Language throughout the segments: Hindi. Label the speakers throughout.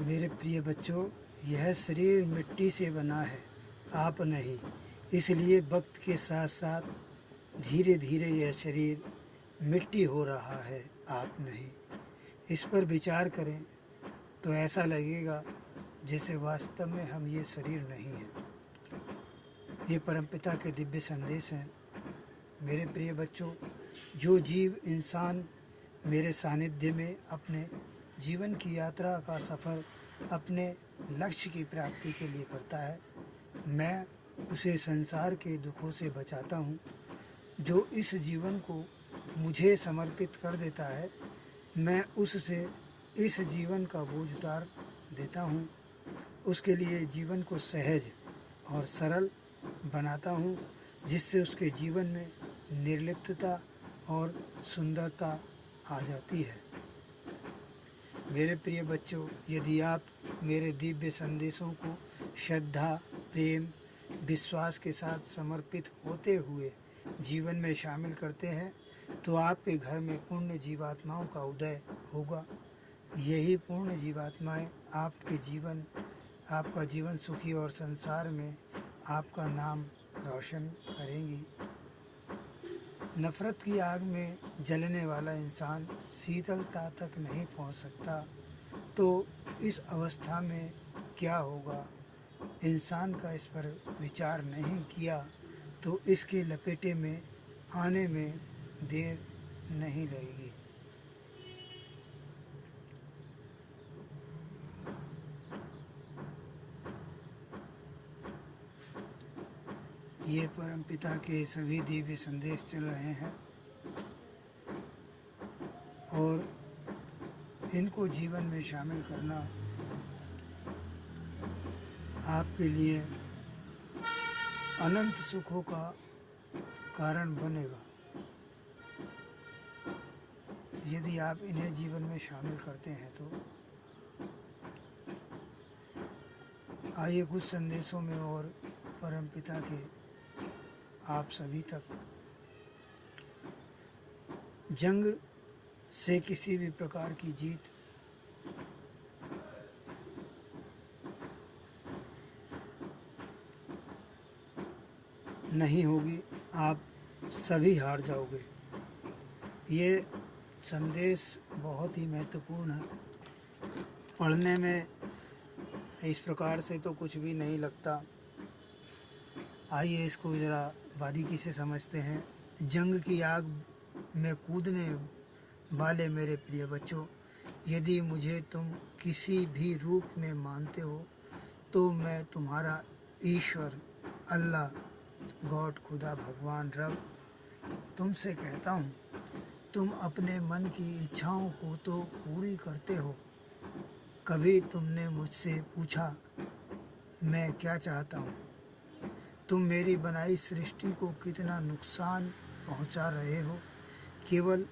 Speaker 1: मेरे प्रिय बच्चों, यह शरीर मिट्टी से बना है, आप नहीं। इसलिए वक्त के साथ साथ धीरे धीरे यह शरीर मिट्टी हो रहा है, आप नहीं। इस पर विचार करें तो ऐसा लगेगा जैसे वास्तव में हम ये शरीर नहीं हैं। ये परमपिता के दिव्य संदेश हैं। मेरे प्रिय बच्चों, जो जीव इंसान मेरे सानिध्य में अपने जीवन की यात्रा का सफ़र अपने लक्ष्य की प्राप्ति के लिए करता है, मैं उसे संसार के दुखों से बचाता हूँ। जो इस जीवन को मुझे समर्पित कर देता है, मैं उससे इस जीवन का बोझ उतार देता हूँ। उसके लिए जीवन को सहज और सरल बनाता हूँ, जिससे उसके जीवन में निर्लिप्तता और सुंदरता आ जाती है। मेरे प्रिय बच्चों, यदि आप मेरे दिव्य संदेशों को श्रद्धा, प्रेम, विश्वास के साथ समर्पित होते हुए जीवन में शामिल करते हैं, तो आपके घर में पूर्ण जीवात्माओं का उदय होगा। यही पूर्ण जीवात्माएं आपका जीवन सुखी और संसार में आपका नाम रोशन करेंगी। नफ़रत की आग में जलने वाला इंसान शीतलता तक नहीं पहुंच सकता, तो इस अवस्था में क्या होगा? इंसान का इस पर विचार नहीं किया तो इसके लपेटे में आने में देर नहीं लगेगी। ये परमपिता के सभी दिव्य संदेश चल रहे हैं और इनको जीवन में शामिल करना आपके लिए अनंत सुखों का कारण बनेगा। यदि आप इन्हें जीवन में शामिल करते हैं तो आइए कुछ संदेशों में और परमपिता के आप सभी तक। जंग से किसी भी प्रकार की जीत नहीं होगी, आप सभी हार जाओगे। ये संदेश बहुत ही महत्वपूर्ण है। पढ़ने में इस प्रकार से तो कुछ भी नहीं लगता। आइए इसको ज़रा बारीकी से समझते हैं। जंग की आग में कूदने वाले मेरे प्रिय बच्चों, यदि मुझे तुम किसी भी रूप में मानते हो तो मैं तुम्हारा ईश्वर, अल्लाह, गॉड, खुदा, भगवान, रब तुमसे कहता हूँ, तुम अपने मन की इच्छाओं को तो पूरी करते हो। कभी तुमने मुझसे पूछा मैं क्या चाहता हूँ? तुम मेरी बनाई सृष्टि को कितना नुकसान पहुँचा रहे हो, केवल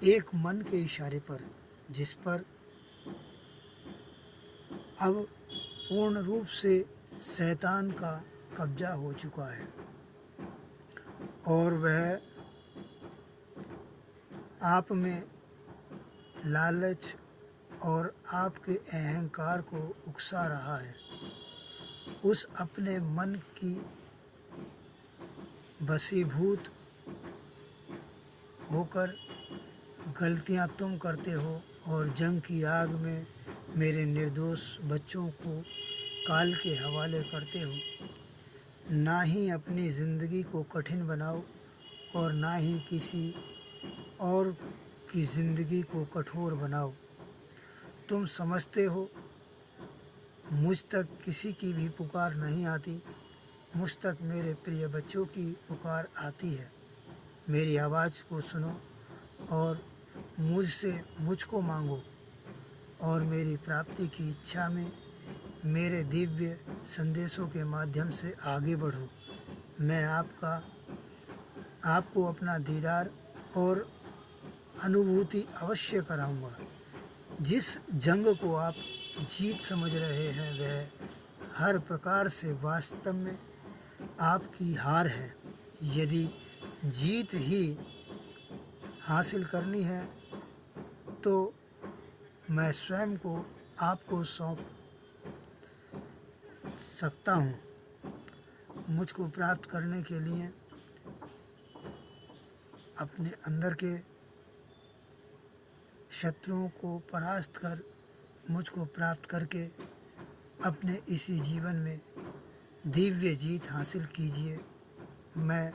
Speaker 1: एक मन के इशारे पर, जिस पर अब पूर्ण रूप से शैतान का कब्जा हो चुका है और वह आप में लालच और आपके अहंकार को उकसा रहा है। उस अपने मन की वशीभूत होकर गलतियां तुम करते हो और जंग की आग में मेरे निर्दोष बच्चों को काल के हवाले करते हो। ना ही अपनी ज़िंदगी को कठिन बनाओ और ना ही किसी और की ज़िंदगी को कठोर बनाओ। तुम समझते हो मुझ तक किसी की भी पुकार नहीं आती, मुझ तक मेरे प्रिय बच्चों की पुकार आती है। मेरी आवाज़ को सुनो और मुझसे मुझको मांगो और मेरी प्राप्ति की इच्छा में मेरे दिव्य संदेशों के माध्यम से आगे बढ़ो। मैं आपको अपना दीदार और अनुभूति अवश्य कराऊंगा। जिस जंग को आप जीत समझ रहे हैं वह हर प्रकार से वास्तव में आपकी हार है। यदि जीत ही हासिल करनी है तो मैं स्वयं को आपको सौंप सकता हूँ। मुझको प्राप्त करने के लिए अपने अंदर के शत्रुओं को परास्त कर मुझको प्राप्त करके अपने इसी जीवन में दिव्य जीत हासिल कीजिए। मैं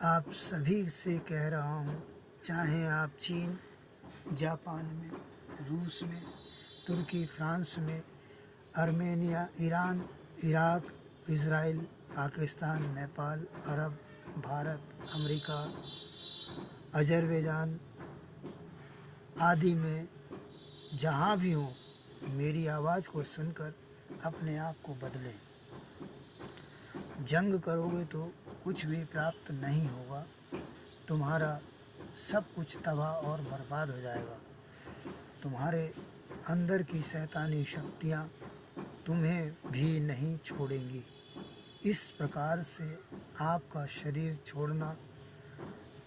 Speaker 1: आप सभी से कह रहा हूँ, चाहे आप चीन, जापान में, रूस में, तुर्की, फ्रांस में, Armenia, Iran, Iraq, Israel, Pakistan, Nepal, अरब, भारत, अमेरिका, अजरबैजान आदि में जहाँ भी हों, मेरी आवाज़ को सुनकर अपने आप को बदलें। जंग करोगे तो कुछ भी प्राप्त नहीं होगा, तुम्हारा सब कुछ तबाह और बर्बाद हो जाएगा। तुम्हारे अंदर की शैतानी शक्तियाँ तुम्हें भी नहीं छोड़ेंगी। इस प्रकार से आपका शरीर छोड़ना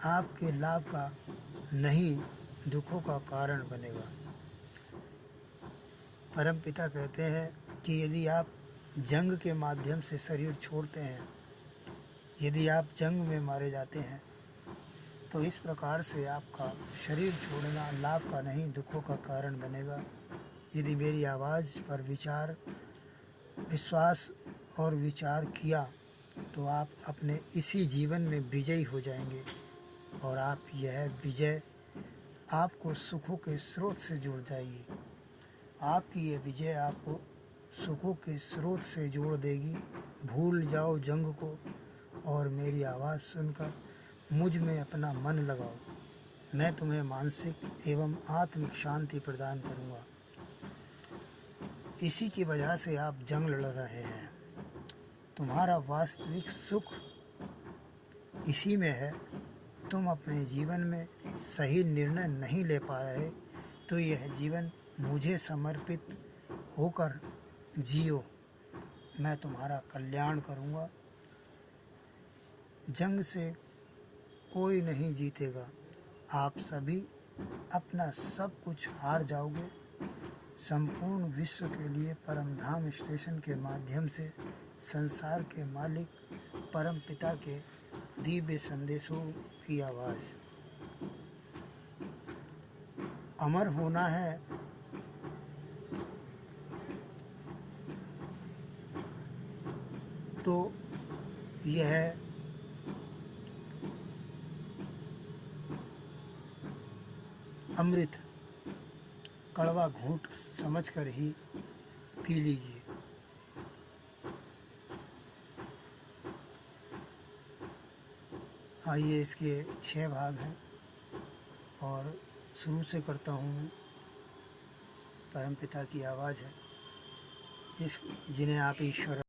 Speaker 1: आपके लाभ का नहीं, दुखों का कारण बनेगा। परमपिता कहते हैं कि यदि आप जंग के माध्यम से शरीर छोड़ते हैं, यदि आप जंग में मारे जाते हैं, तो इस प्रकार से आपका शरीर छोड़ना लाभ का नहीं, दुखों का कारण बनेगा। यदि मेरी आवाज़ पर विश्वास और विचार किया तो आप अपने इसी जीवन में विजयी हो जाएंगे और आप यह विजय आपको सुखों के स्रोत से जोड़ जाएगी। आपकी यह विजय आपको सुखों के स्रोत से जोड़ देगी। भूल जाओ जंग को और मेरी आवाज़ सुनकर मुझ में अपना मन लगाओ। मैं तुम्हें मानसिक एवं आत्मिक शांति प्रदान करूँगा। इसी की वजह से आप जंग लड़ रहे हैं। तुम्हारा वास्तविक सुख इसी में है। तुम अपने जीवन में सही निर्णय नहीं ले पा रहे, तो यह जीवन मुझे समर्पित होकर जियो। मैं तुम्हारा कल्याण करूँगा। जंग से कोई नहीं जीतेगा। आप सभी अपना सब कुछ हार जाओगे। संपूर्ण विश्व के लिए परमधाम स्टेशन के माध्यम से संसार के मालिक परम पिता के दिव्य संदेशों की आवाज़। अमर होना है तो यह अमृत कड़वा घूंट समझकर ही पी लीजिए। आइए, इसके 6 भाग हैं और शुरू से करता हूँ मैं। परमपिता की आवाज़ है जिन्हें आप ईश्वर